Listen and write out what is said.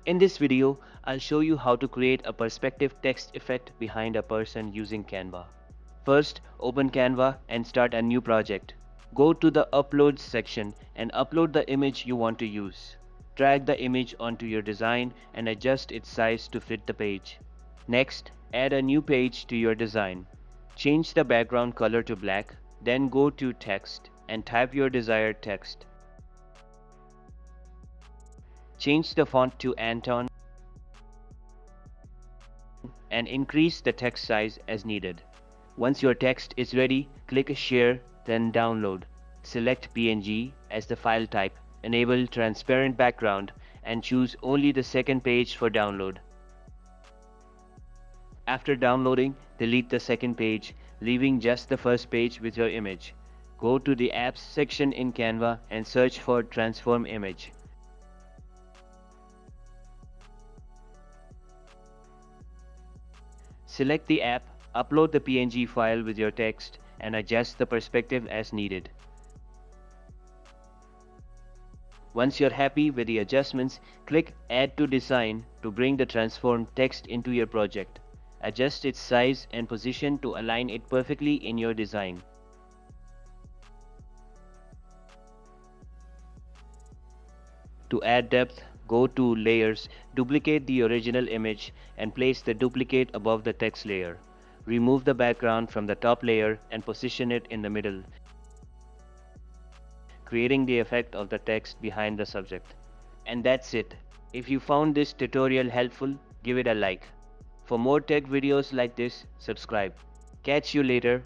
In this video, I'll show you how to create a perspective text effect behind a person using Canva. First, open Canva and start a new project. Go to the Uploads section and upload the image you want to use. Drag the image onto your design and adjust its size to fit the page. Next, add a new page to your design. Change the background color to black, then go to Text and type your desired text. Change the font to Anton and increase the text size as needed. Once your text is ready, click Share, then Download. Select PNG as the file type, enable transparent background, and choose only the second page for download. After downloading, delete the second page, leaving just the first page with your image. Go to the Apps section in Canva and search for Transform Image. Select the app, upload the PNG file with your text, and adjust the perspective as needed. Once you're happy with the adjustments, click Add to Design to bring the transformed text into your project. Adjust its size and position to align it perfectly in your design. To add depth, go to Layers, duplicate the original image, and place the duplicate above the text layer. Remove the background from the top layer and position it in the middle, creating the effect of the text behind the subject. And that's it. If you found this tutorial helpful, give it a like. For more tech videos like this, subscribe. Catch you later.